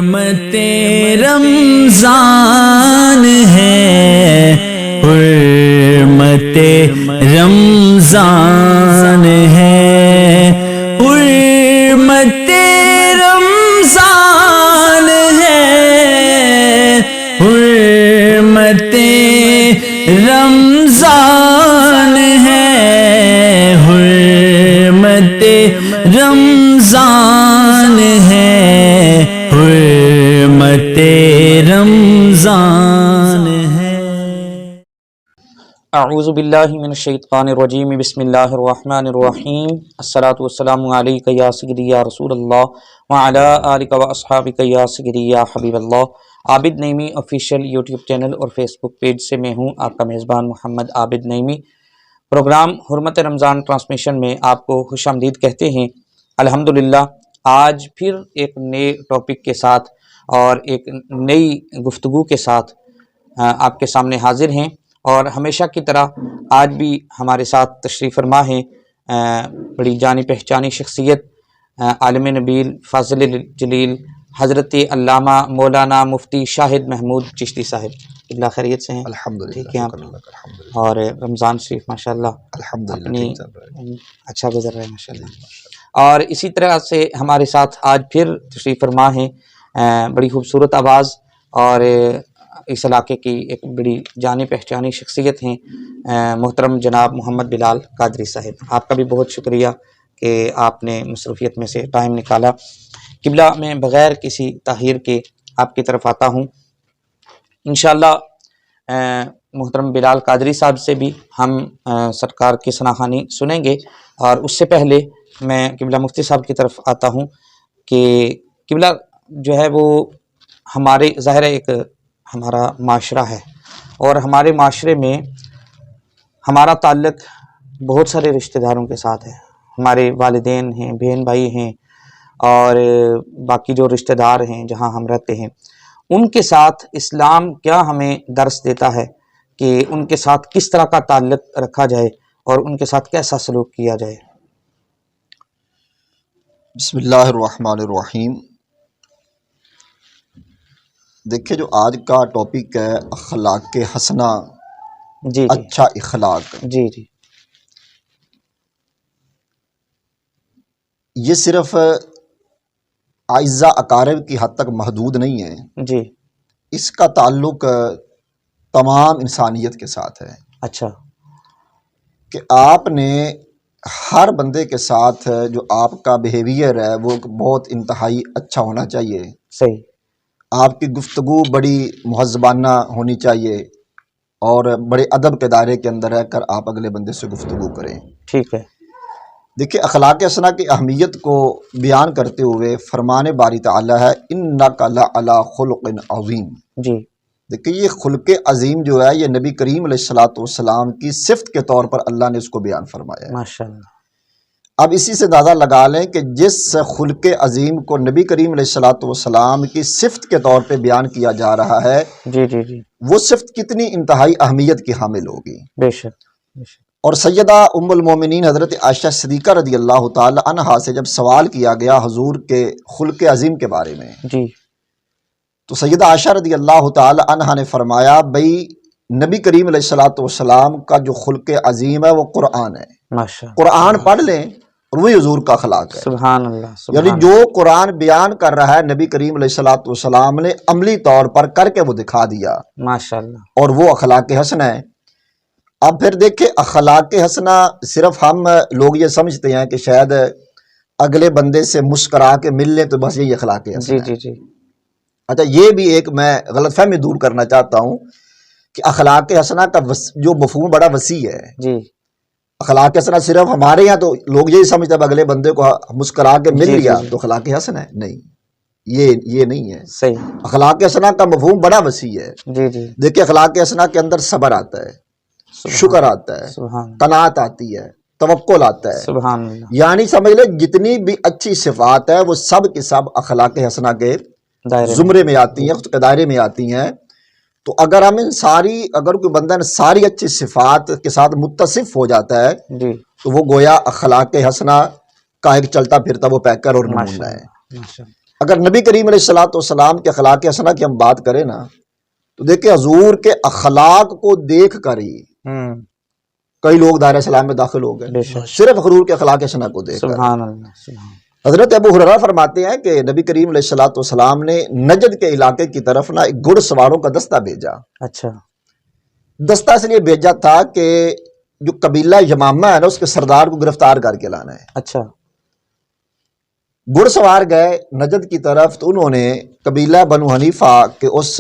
حرمت رمضان ہے، حرمت رمضان ہے، حرمت رمضان ہے، حرمت رمضان ہے، حرمت رمضان ہے، حرمت رمضان ہے۔ اعوذ باللہ من الشیطان الرجیم، بسم اللہ الرحمن الرحیم۔ الصلاۃ والسلام علیک یا سیدی یا رسول اللہ وعلی آلک و اصحابک یا سیدی یا حبیب اللہ۔ عابد نعیمی آفیشیل یوٹیوب چینل اور فیس بک پیج سے میں ہوں آپ کا میزبان محمد عابد نعیمی۔ پروگرام حرمت رمضان ٹرانسمیشن میں آپ کو خوش آمدید کہتے ہیں۔ الحمدللہ آج پھر ایک نئے ٹاپک کے ساتھ اور ایک نئی گفتگو کے ساتھ آپ کے سامنے حاضر ہیں، اور ہمیشہ کی طرح آج بھی ہمارے ساتھ تشریف فرما ہیں بڑی جانی پہچانی شخصیت عالم نبیل فاضل جلیل حضرت علامہ مولانا مفتی شاہد محمود چشتی صاحب۔ اللہ خیریت سے ہیں؟ الحمدللہ، ٹھیک ہے آپ؟ الحمدللہ، اور رمضان شریف ماشاءاللہ الحمدللہ اپنی ٹھیک چل رہا ہے۔ اچھا گزر رہا ہے ماشاءاللہ۔ اور اسی طرح سے ہمارے ساتھ آج پھر تشریف فرما ہیں بڑی خوبصورت آواز اور اس علاقے کی ایک بڑی جانی پہچانی شخصیت ہیں محترم جناب محمد بلال قادری صاحب۔ آپ کا بھی بہت شکریہ کہ آپ نے مصروفیت میں سے ٹائم نکالا۔ قبلہ میں بغیر کسی تاخیر کے آپ کی طرف آتا ہوں۔ انشاءاللہ محترم بلال قادری صاحب سے بھی ہم سرکار کی ثناخوانی سنیں گے، اور اس سے پہلے میں قبلہ مفتی صاحب کی طرف آتا ہوں کہ قبلہ جو ہے وہ ہمارے ظاہر ایک ہمارا معاشرہ ہے، اور ہمارے معاشرے میں ہمارا تعلق بہت سارے رشتہ داروں کے ساتھ ہے۔ ہمارے والدین ہیں، بہن بھائی ہیں، اور باقی جو رشتہ دار ہیں جہاں ہم رہتے ہیں، ان کے ساتھ اسلام کیا ہمیں درس دیتا ہے کہ ان کے ساتھ کس طرح کا تعلق رکھا جائے اور ان کے ساتھ کیسا سلوک کیا جائے؟ بسم اللہ الرحمن الرحیم۔ دیکھیں جو آج کا ٹاپک ہے اخلاق حسنہ، جی اچھا اخلاق، جی جی یہ صرف اعزاء اقارب کی حد تک محدود نہیں ہے، جی اس کا تعلق تمام انسانیت کے ساتھ ہے اچھا کہ آپ نے ہر بندے کے ساتھ جو آپ کا بیہیویئر ہے وہ بہت انتہائی اچھا ہونا چاہیے۔ صحیح، آپ کی گفتگو بڑی مہذبانہ ہونی چاہیے اور بڑے ادب کے دائرے کے اندر رہ کر آپ اگلے بندے سے گفتگو کریں۔ ٹھیک ہے، دیکھیں اخلاق حسنہ کی اہمیت کو بیان کرتے ہوئے فرمان باری تعالیٰ ہے اِنَّکَ لَعَلَىٰ خُلُقٍ عَظِيمٍ۔ جی دیکھیں یہ خلق عظیم جو ہے یہ نبی کریم علیہ السلام کی صفت کے طور پر اللہ نے اس کو بیان فرمایا ہے۔ ماشاءاللہ، اب اسی سے اندازہ لگا لیں کہ جس خلق عظیم کو نبی کریم علیہ السلام کی صفت کے طور پہ بیان کیا جا رہا ہے، جی جی جی وہ صفت کتنی انتہائی اہمیت کی حامل ہوگی۔ بے شک بے شک۔ اور سیدہ ام المومنین حضرت عائشہ صدیقہ رضی اللہ تعالی عنہا سے جب سوال کیا گیا حضور کے خلق عظیم کے بارے میں، جی تو سیدہ عائشہ رضی اللہ تعالی عنہا نے فرمایا بھئی نبی کریم علیہ السلام کا جو خلق عظیم ہے وہ قرآن ہے، ماشاءاللہ، قرآن پڑھ لیں اور وہی حضور کا اخلاق ہے۔ سبحان اللہ، یعنی سبحان جو قرآن بیان کر رہا ہے نبی کریم علیہ السلام نے عملی طور پر کر کے وہ دکھا دیا، ماشاءاللہ، اور وہ اخلاق حسنہ ہے۔ اب پھر دیکھیں اخلاق حسنہ صرف ہم لوگ یہ سمجھتے ہیں کہ شاید اگلے بندے سے مسکرا کے مل لیں تو بس یہی اخلاق حسنہ جی ہے۔ جی جی اچھا یہ بھی ایک میں غلط فہمی دور کرنا چاہتا ہوں کہ اخلاق حسنہ کا جو مفہوم بڑا وسیع ہے۔ جی اخلاق حسنہ صرف ہمارے یہاں تو لوگ یہی سمجھتے ہیں اگلے بندے کو مسکرا کے مل جی لیا جی تو اخلاق حسنہ ہے، نہیں، یہ نہیں ہے۔ صحیح، اخلاق حسنہ کا مفہوم بڑا وسیع ہے۔ جی جی دیکھیں اخلاق حسنہ کے اندر صبر آتا ہے، شکر آتا ہے، سبحان قناعت آتی ہے، توکل آتا ہے، سبحان اللہ، یعنی سمجھ لیں جتنی بھی اچھی صفات ہے وہ سب کی سب اخلاق حسنہ کے دائرے زمرے میں آتی ہیں، اس کے دائرے میں آتی ہیں۔ تو اگر ہم اگر کوئی بندہ ساری اچھی صفات کے ساتھ متصف ہو جاتا ہے جی تو وہ گویا اخلاق حسنہ کا ایک چلتا پھرتا وہ پیکر اور نمونہ ہے۔ ماشاءاللہ، اگر نبی کریم علیہ الصلوۃ والسلام کے اخلاق حسنہ کی ہم بات کریں نا تو دیکھیں حضور کے اخلاق کو دیکھ کر ہی کئی لوگ دائرہ اسلام میں داخل ہو بے گئے، شک۔ صرف حضور کے اخلاق حسنہ کو دیکھ کر۔ سبحان اللہ، سبحان حضرت ابو ہریرہ فرماتے ہیں کہ نبی کریم علیہ الصلوۃ والسلام نے نجد کے علاقے کی طرف نا ایک گھڑ سواروں کا دستہ بھیجا۔ اچھا، دستہ اس لیے بھیجا تھا کہ جو قبیلہ یمامہ ہے نا اس کے سردار کو گرفتار کر کے لانا ہے۔ اچھا، گھڑ سوار گئے نجد کی طرف تو انہوں نے قبیلہ بنو حنیفہ کے اس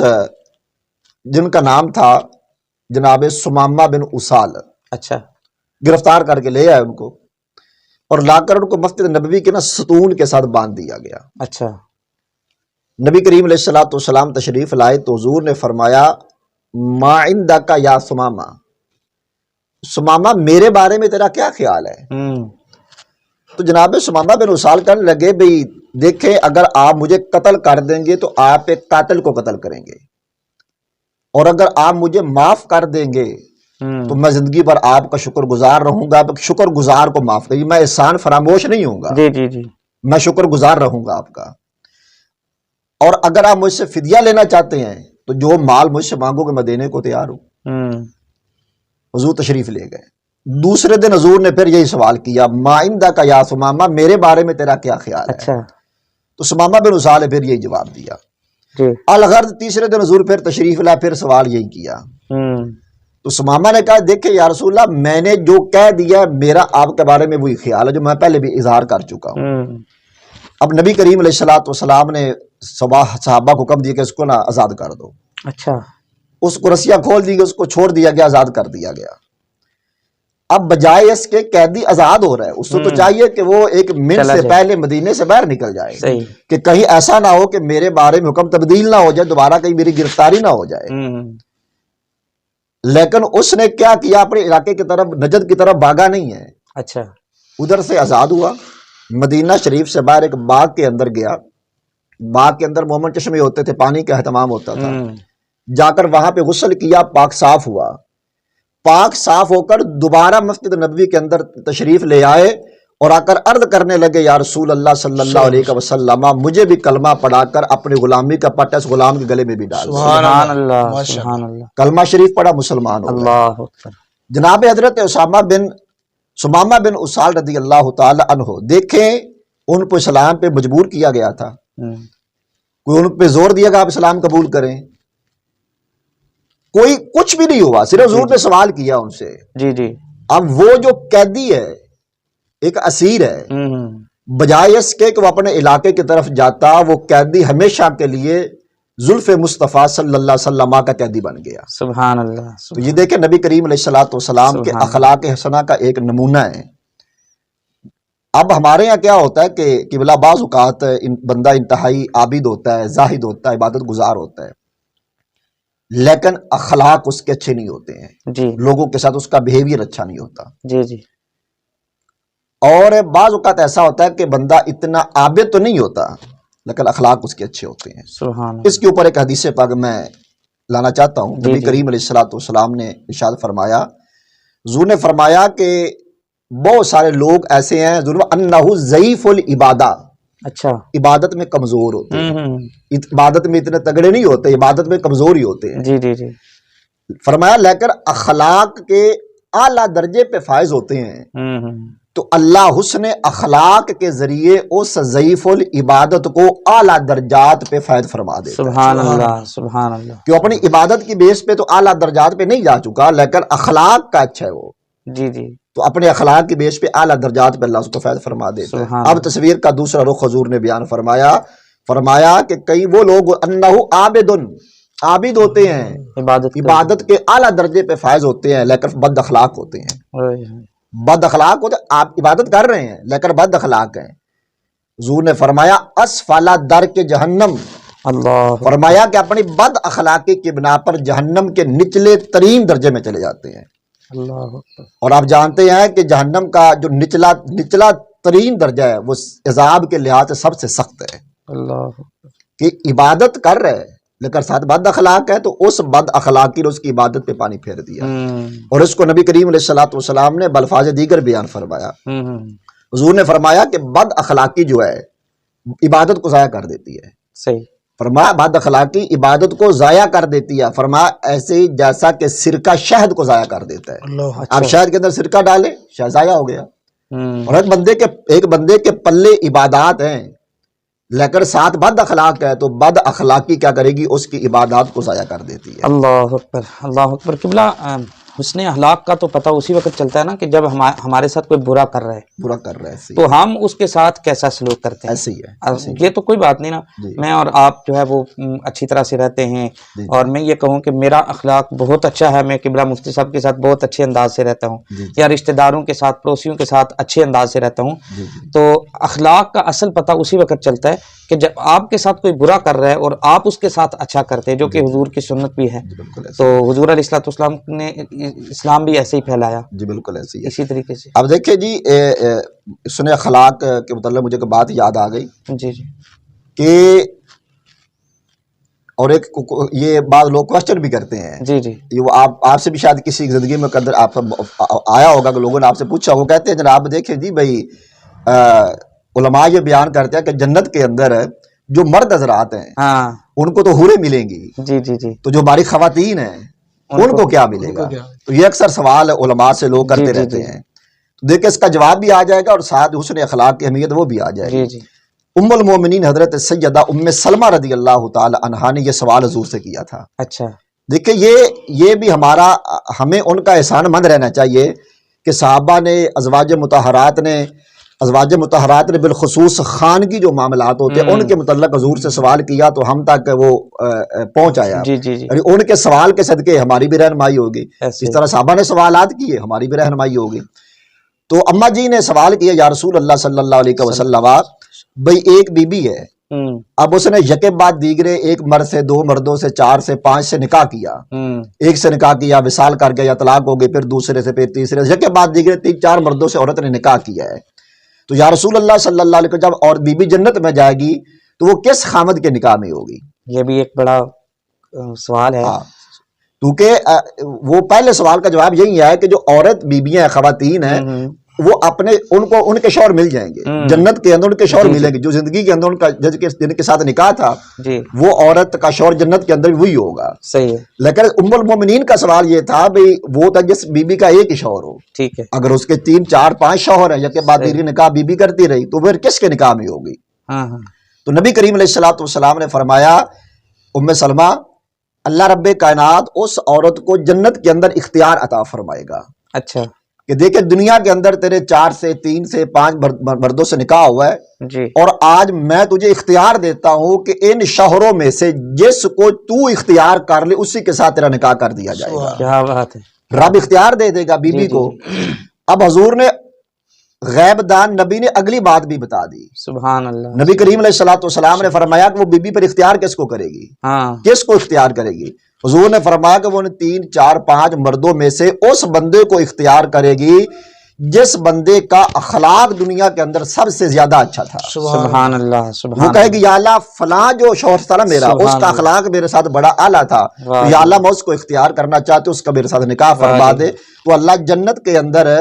جن کا نام تھا جناب سمامہ بن اسال، اچھا، گرفتار کر کے لے آئے ان کو، اور لا کر ان کو مسجد نبوی کے نا ستون کے ساتھ باندھ دیا گیا۔ اچھا، نبی کریم علیہ الصلوۃ والسلام تشریف لائے تو حضور نے فرمایا ما عندک یا سمامہ، سمامہ میرے بارے میں تیرا کیا خیال ہے؟ تو جناب سمامہ بن اسال کرنے لگے بھئی دیکھیں اگر آپ مجھے قتل کر دیں گے تو آپ ایک قاتل کو قتل کریں گے، اور اگر آپ مجھے معاف کر دیں گے تو میں زندگی پر آپ کا شکر گزار رہوں گا، آپ شکر گزار کو معاف کریے، میں احسان فراموش نہیں ہوں گا، جی جی جی، میں شکر گزار رہوں گا آپ کا، اور اگر آپ مجھ سے فدیہ لینا چاہتے ہیں تو جو مال مجھ سے مانگو گے میں دینے کو تیار ہوں۔ حضور تشریف لے گئے۔ دوسرے دن حضور نے پھر یہی سوال کیا ما عندک یا سمامہ، میرے بارے میں تیرا کیا خیال ہے؟ اچھا، تو سمامہ بن اسال نے پھر یہی جواب دیا۔ جی، الغرض تیسرے دن حضور پھر تشریف لا، پھر سوال یہی کیا۔ تو سمامہ نے کہا دیکھیں یا رسول اللہ میں نے جو کہہ دیا میرا آپ کے بارے میں وہی خیال ہے جو میں پہلے بھی اظہار کر چکا ہوں۔ اب نبی کریم علیہ الصلوۃ والسلام نے صحابہ کو حکم دیا کہ اس کو نا آزاد کر دو، اچھا، اس کو رسیاں کھول دی گئی، اس کو چھوڑ دیا گیا، آزاد کر دیا گیا۔ اب بجائے اس کے قیدی آزاد ہو رہا ہے، اس کو تو چاہیے کہ وہ ایک منٹ چلا سے جائے، پہلے مدینے سے باہر نکل جائے، صحیح، کہ کہیں ایسا نہ ہو کہ میرے بارے میں حکم تبدیل نہ ہو جائے، دوبارہ کہیں میری گرفتاری نہ ہو جائے۔ لیکن اس نے کیا کیا، اپنے علاقے کی طرف نجد کی طرف بھاگا نہیں ہے، اچھا، ادھر سے آزاد ہوا، مدینہ شریف سے باہر ایک باغ کے اندر گیا، باغ کے اندر مومن چشمے ہوتے تھے، پانی کا اہتمام ہوتا تھا، جا کر وہاں پہ غسل کیا، پاک صاف ہوا، پاک صاف ہو کر دوبارہ مسجد نبوی کے اندر تشریف لے آئے اور آ کر عرض کرنے لگے یا رسول اللہ صلی اللہ علیہ وسلم مجھے بھی کلمہ پڑھا کر اپنی غلامی کا پٹا اس غلام کے گلے میں بھی ڈال دو۔ سبحان اللہ، سبحان اللہ، کلمہ شریف پڑھا، مسلمان ہو گئے۔ اللہ اکبر، جناب حضرت سمامہ بن اسال رضی اللہ تعالی عنہ، دیکھیں ان کو اسلام پہ مجبور کیا گیا تھا، کوئی ان پہ زور دیا گا آپ اسلام قبول کریں؟ کوئی کچھ بھی نہیں ہوا، صرف حضور نے سوال کیا ان سے۔ جی جی، اب وہ جو قیدی ہے، ایک اسیر ہے، بجائے اس کے کہ وہ اپنے علاقے کی طرف جاتا، وہ قیدی ہمیشہ کے لیے زلف مصطفیٰ صلی اللہ علیہ وسلم کا قیدی بن گیا۔ سبحان اللہ، تو یہ دیکھیں نبی کریم علیہ الصلوۃ والسلام کے اخلاق حسنہ کا ایک نمونہ ہے۔ اب ہمارے یہاں کیا ہوتا ہے کہ قبلہ بعض اوقات بندہ انتہائی عابد ہوتا ہے، زاہد ہوتا ہے، عبادت گزار ہوتا ہے، لیکن اخلاق اس کے اچھے نہیں ہوتے ہیں، جی لوگوں کے ساتھ اس کا بیہیویئر اچھا نہیں ہوتا، جی جی، اور بعض اوقات ایسا ہوتا ہے کہ بندہ اتنا عابد تو نہیں ہوتا لیکن اخلاق اس کے اچھے ہوتے ہیں۔ سبحان اس کے اوپر ایک حدیث پاک میں لانا چاہتا ہوں۔ جی نبی جی، کریم علیہ الصلوۃ والسلام نے ارشاد فرمایا، حضور نے فرمایا کہ بہت سارے لوگ ایسے ہیں انہ ضعیف العبادہ، اچھا، عبادت میں کمزور ہوتے ہیں، ہوں، عبادت میں اتنے تگڑے نہیں ہوتے، عبادت میں کمزور ہی ہوتے ہیں۔ جی جی جی، فرمایا لیکن اخلاق کے اعلیٰ درجے پہ فائز ہوتے ہیں، ہوں، تو اللہ حسن اخلاق کے ذریعے اس ضعیف العبادت کو اعلیٰ درجات پہ فائز فرما دیتا ہے۔ سبحان اللہ، سبحان اللہ، کہ اپنی عبادت کی بیس پہ تو اعلیٰ درجات پہ نہیں جا چکا لیکن اخلاق کا اچھا ہے وہ، جی جی، تو اپنے اخلاق کی بیس پہ اعلیٰ درجات پہ اللہ اس کو فائز فرما دیتا ہے۔ سبحان اب تصویر کا دوسرا رخ حضور نے بیان فرمایا کہ کئی وہ لوگ انہ عابد ہوتے ہیں، عبادت کے اعلیٰ درجے پہ فائز ہوتے ہیں لیکن بد اخلاق ہوتے ہیں، بد اخلاق ہوتے ہیں، آپ عبادت کر رہے ہیں لیکن بد اخلاق ہیں۔ حضور نے فرمایا اسفل درک جہنم، اللہ، فرمایا کہ اپنی بد اخلاقی کی بنا پر جہنم کے نچلے ترین درجے میں چلے جاتے ہیں۔ اللہ، اور آپ جانتے ہیں کہ جہنم کا جو نچلا ترین درجہ ہے وہ عذاب کے لحاظ سے سب سے سخت ہے، اللہ، کہ عبادت کر رہے لیکن ساتھ بد اخلاق ہے تو اس بد اخلاقی نے اس کی عبادت پہ پانی پھیر دیا، اور اس کو نبی کریم علیہ الصلوۃ والسلام نے بالفاظ دیگر بیان فرمایا۔ حضور نے فرمایا کہ بد اخلاقی جو ہے عبادت کو ضائع کر دیتی ہے. صحیح. فرمایا بد اخلاقی عبادت کو ضائع کر دیتی ہے. فرمایا ایسے ہی جیسا کہ سرکہ شہد کو ضائع کر دیتا ہے. آپ شہد کے اندر سرکہ ڈالے، شہد ضائع ہو گیا. اور ایک بندے کے پلے عبادات ہیں لیکن ساتھ بد اخلاق ہے، تو بد اخلاقی کیا کرے گی؟ اس کی عبادات کو ضائع کر دیتی ہے. اللہ اکبر، اللہ اکبر. قبلہ حسن اخلاق کا تو پتہ اسی وقت چلتا ہے نا کہ جب ہمارے ساتھ کوئی برا کر رہا ہے تو ہم اس کے ساتھ کیسا سلوک کرتے ہیں. ایسے ہی ہے. یہ تو کوئی بات نہیں نا. میں اور آپ جو ہے وہ اچھی طرح سے رہتے ہیں، اور میں یہ کہوں کہ میرا اخلاق بہت اچھا ہے، میں قبلہ مفتی صاحب کے ساتھ بہت اچھے انداز سے رہتا ہوں، یا رشتہ داروں کے ساتھ، پڑوسیوں کے ساتھ اچھے انداز سے رہتا ہوں. تو اخلاق کا اصل پتہ اسی وقت چلتا ہے کہ جب آپ کے ساتھ کوئی برا کر رہا ہے اور آپ اس کے ساتھ اچھا کرتے ہیں، جو کہ حضور کی سنت بھی ہے. تو حضور علیہ الصلوۃ والسلام نے اسلام بھی ایسے ہی پھیلایا. جی بالکل ایسے ہی. اسی طریقے سے اب دیکھیں جی، حسن اخلاق کے متعلق مجھے بات یاد آ گئی. جی جی. کہ اور ایک یہ بعض لوگ کوشچن بھی کرتے ہیں. جی جی. یہ وہ آپ سے بھی شاید کسی زندگی میں قدر آپ آیا ہوگا کہ لوگوں نے آپ سے پوچھا. وہ کہتے ہیں جناب دیکھیں جی بھائی، علماء یہ بیان کرتے ہیں کہ جنت کے اندر جو مرد حضرات ہیں ان کو تو حوریں ملیں گی. جی جی جی. تو جو ہماری خواتین ہیں ان کو کیا ملے گا؟ تو یہ اکثر سوال علماء سے لوگ کرتے رہتے ہیں. تو دیکھیں اس کا جواب بھی آ جائے گا اور ساتھ حسن اخلاق کی اہمیت وہ بھی آ جائے گی. ام المومنین حضرت سیدہ ام سلمہ رضی اللہ تعالی عنہا نے یہ سوال حضور سے کیا تھا. اچھا. دیکھیں یہ بھی ہمیں ان کا احسان مند رہنا چاہیے کہ صحابہ نے، ازواج مطہرات نے بالخصوص خانگی جو معاملات ہوتے ہیں ان کے متعلق حضور سے سوال کیا تو ہم تک وہ پہنچ آیا. جی جی جی. یعنی ان کے سوال کے صدقے ہماری بھی رہنمائی ہوگی، اس طرح صحابہ نے سوالات کیے ہماری بھی رہنمائی ہوگی. تو اماں جی نے سوال کیا، یا رسول اللہ صلی اللہ علیہ وسلم، بھئی ایک بی بی ہے، اب اس نے یکے بعد دیگرے ایک مرد سے، دو مردوں سے، چار سے، پانچ سے نکاح کیا. ایک سے نکاح کیا، وصال کر گیا یا طلاق ہو گئی، پھر دوسرے سے، پھر تیسرے سے، یکے بعد دیگرے تین چار مردوں سے عورت نے نکاح کیا ہے. تو یا رسول اللہ صلی اللہ علیہ وسلم، جب اور بی بی جنت میں جائے گی تو وہ کس خامد کے نکاح میں ہوگی؟ یہ بھی ایک بڑا سوال ہے. کیونکہ وہ پہلے سوال کا جواب یہی ہے کہ جو عورت بیبیاں خواتین ہیں وہ ان کے شوہر مل جائیں گے جنت کے اندر، ان کے شوہر ملیں گے. جو زندگی کے اندر ان کا جن کے ساتھ نکاح تھا وہ عورت کا شوہر جنت کے اندر وہی ہوگا. صحیح ہے. لیکن ام المومنین کا سوال یہ تھا بھئی وہ تھا جس بی بی کا ایک ہی شوہر ہو. ٹھیک ہے. اگر اس کے 3 4 5 شوہر ہیں یا کہ بعد دیگر نکاح بی بی کرتی رہی تو پھر کس کے نکاح میں ہوگی؟ تو نبی کریم علیہ الصلوۃ والسلام نے فرمایا، ام سلمہ، اللہ رب کائنات اس عورت کو جنت کے اندر اختیار عطا فرمائے گا. اچھا. کہ دیکھیں دنیا کے اندر تیرے 4 سے 3 سے 5 مردوں سے نکاح ہوا ہے جی، اور آج میں تجھے اختیار دیتا ہوں کہ ان شوہروں میں سے جس کو تو اختیار کر لے اسی کے ساتھ تیرا نکاح کر دیا جائے گا. کیا بات ہے. رب اختیار دے دے گا بی بی کو. اب حضور نے غیب دان نبی نے اگلی بات بھی بتا دی. سبحان اللہ. نبی کریم علیہ الصلوۃ والسلام نے فرمایا کہ وہ بی بی پر اختیار کس کو کرے گی؟ کس کو اختیار کرے گی؟ حضور نے فرمایا کہ وہ ان 3 4 5 مردوں میں سے اس بندے کو اختیار کرے گی جس بندے کا اخلاق دنیا کے اندر سب سے زیادہ اچھا تھا. سبحان اللہ. وہ کہے گی یا اللہ فلاں جو شوہر تھا نا میرا، اس کا اخلاق میرے ساتھ بڑا اعلیٰ تھا، تو یا اللہ میں اس کو اختیار کرنا چاہتے ہوں، اس کا میرے ساتھ نکاح فرما دے. تو اللہ جنت کے اندر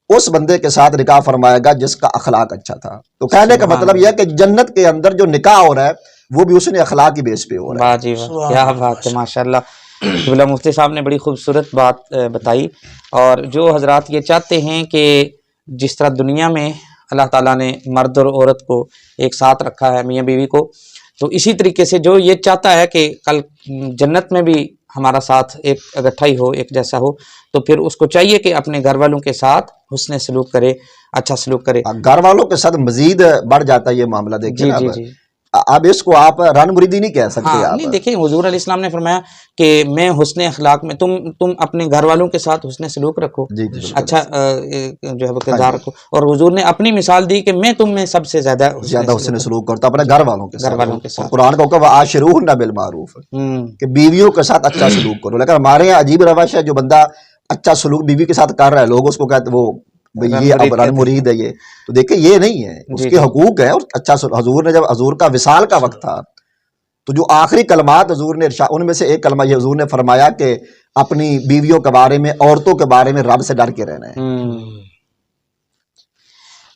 اس بندے کے ساتھ نکاح فرمائے گا جس کا اخلاق اچھا تھا. تو کہنے کا مطلب یہ ہے کہ جنت کے اندر جو نکاح ہو رہا ہے وہ بھی اس نے اخلاق کی بیس پہ ہو رہا ہے. کیا بات ہے، ماشاءاللہ. قبلہ مفتی صاحب نے بڑی خوبصورت بات بتائی. اور جو حضرات یہ چاہتے ہیں کہ جس طرح دنیا میں اللہ تعالیٰ نے مرد اور عورت کو ایک ساتھ رکھا ہے، میاں بیوی کو، تو اسی طریقے سے جو یہ چاہتا ہے کہ کل جنت میں بھی ہمارا ساتھ ایک اکٹھا ہی ہو، ایک جیسا ہو، تو پھر اس کو چاہیے کہ اپنے گھر والوں کے ساتھ حسن سلوک کرے، اچھا سلوک کرے. گھر والوں کے ساتھ مزید بڑھ جاتا ہے یہ معاملہ. دیکھیے جی جی جی. اب اس کو آپ رن مریدی نہیں کہہ سکتے. نہیں دیکھیں، حضور علیہ السلام نے فرمایا کہ میں حسن اخلاق میں تم اپنے گھر والوں کے ساتھ حسن سلوک رکھو، اچھا جو ہے وہ کردار رکھو. اور حضور نے اپنی مثال دی کہ میں تم میں سب سے زیادہ حسن سلوک کرتا اپنے گھر والوں کے ساتھ. قرآن کا حکم وعاشروہن بالمعروف کہ بیویوں کے ساتھ اچھا سلوک کرو. لیکن ہمارے یہاں عجیب روش ہے، جو بندہ اچھا سلوک بیوی کے ساتھ کر رہا ہے لوگ اس کو کہتے وہ یہ اب رن مرید ہے. یہ تو دیکھیں یہ نہیں ہے، اس کے حقوق ہیں. اور اچھا حضور نے جب حضور کا وصال کا وقت تھا تو جو آخری کلمات حضور نے ان میں سے ایک کلمہ یہ حضور نے فرمایا کہ اپنی بیویوں کے بارے میں، عورتوں کے بارے میں رب سے ڈر کے رہنا ہے.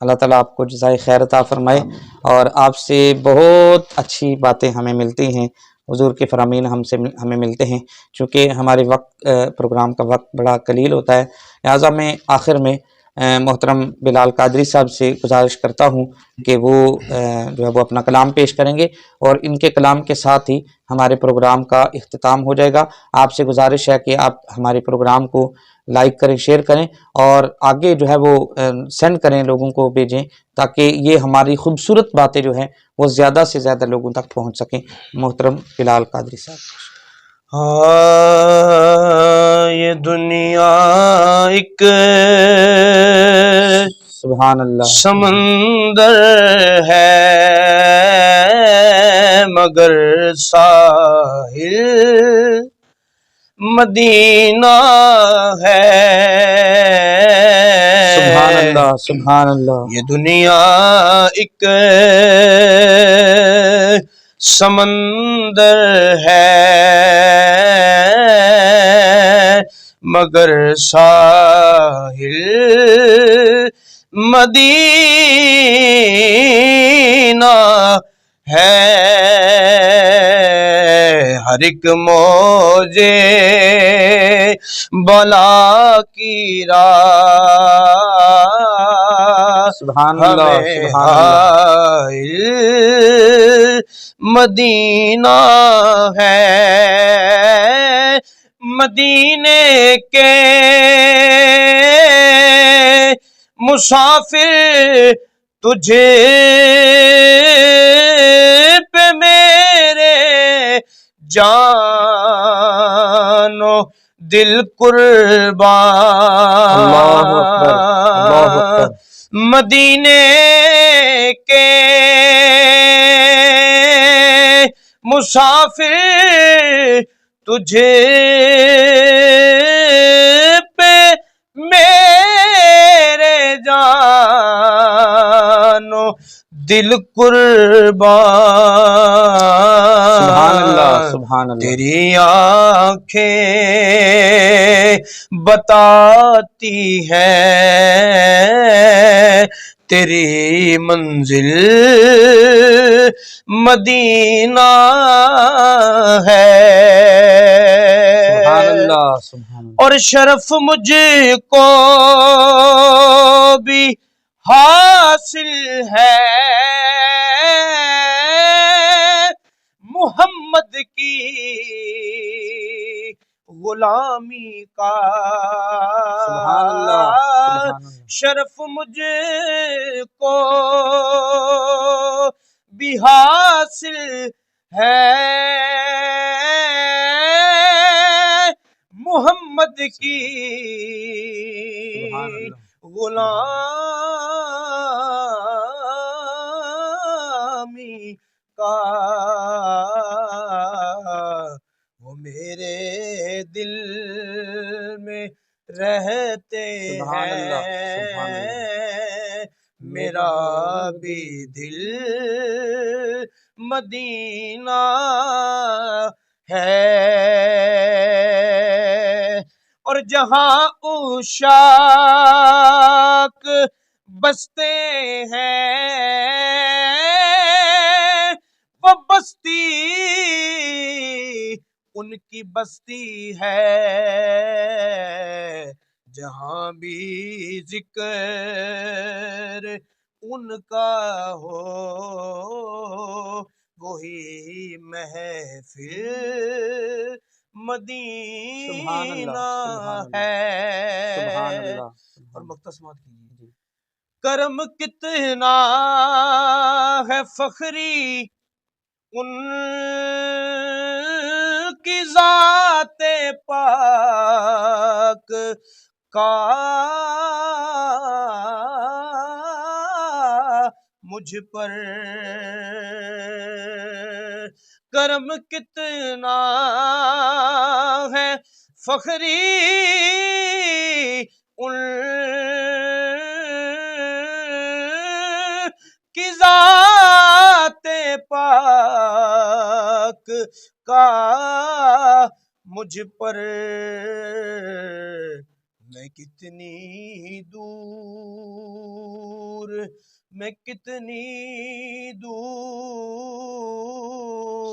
اللہ تعالیٰ آپ کو جزائے خیر عطا فرمائے. اور آپ سے بہت اچھی باتیں ہمیں ملتی ہیں, حضور کے فرامین ہمیں ملتے ہیں. چونکہ ہمارے پروگرام کا وقت بڑا قلیل ہوتا ہے, لہٰذا میں آخر میں محترم بلال قادری صاحب سے گزارش کرتا ہوں کہ وہ جو ہے وہ اپنا کلام پیش کریں گے, اور ان کے کلام کے ساتھ ہی ہمارے پروگرام کا اختتام ہو جائے گا. آپ سے گزارش ہے کہ آپ ہمارے پروگرام کو لائک کریں, شیئر کریں, اور آگے جو ہے وہ سینڈ کریں, لوگوں کو بھیجیں, تاکہ یہ ہماری خوبصورت باتیں جو ہیں وہ زیادہ سے زیادہ لوگوں تک پہنچ سکیں. محترم بلال قادری صاحب. یہ دنیا ایک سبحان اللہ. سمندر ہے مگر ساحل مدینہ ہے. سبحان اللہ. سبحان اللہ. یہ دنیا ایک سمندر ہے مگر ساحل مدینہ ہے. ہر ایک موجے بلا کی راہ سبحان اللہ. ہمیں سبحان اللہ. حائل مدینہ ہے. مدینے کے مسافر تجھے پہ میرے جانو دل قربان. اللہ اکبر. اللہ اکبر. مدینے کے مسافر تجھے پہ میرے جانو دل قربان. سبحان اللہ. سبحان اللہ. تیری آنکھیں بتاتی ہیں تیری منزل مدینہ ہے. سبحان اللہ. سبحان اللہ. اور شرف مجھ کو بھی حاصل ہے محمد کی غلامی کا. سبحان اللہ. سبحان اللہ. شرف مجھ کو بھی حاصل ہے محمد کی سبحان اللہ. غلامی کا. وہ میرے دل میں رہتے سبحان اللہ. سبحان اللہ. ہیں میرا بھی دل مدینہ ہے. اور جہاں عشاق بستے ہیں وہ بستی ان کی بستی ہے. جہاں بھی ذکر ان کا ہو وہی محفل مدینہ ہے. سبحان اللہ. اور مختصمات کیجیے. کرم کتنا ہے فخری ان کی ذات پاک کا مجھ پر. کرم کتنا ہے فخری ان کی ذات پاک کا مجھ پر. میں کتنی دور، میں کتنی دور،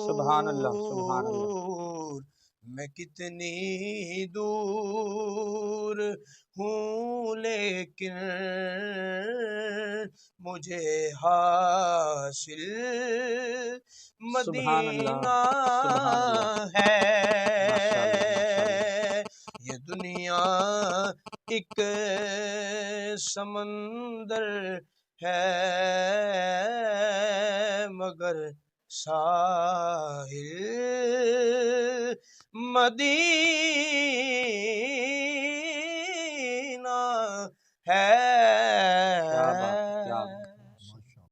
سبحان اللہ، سبحان اللہ، میں کتنی دور ہوں، لیکن مجھے حاصل سبحان اللہ، مدینہ سبحان اللہ، ہے۔ ماشاء اللہ، ماشاء اللہ، یہ دنیا ایک سمندر ہے، مگر ساحل مدینہ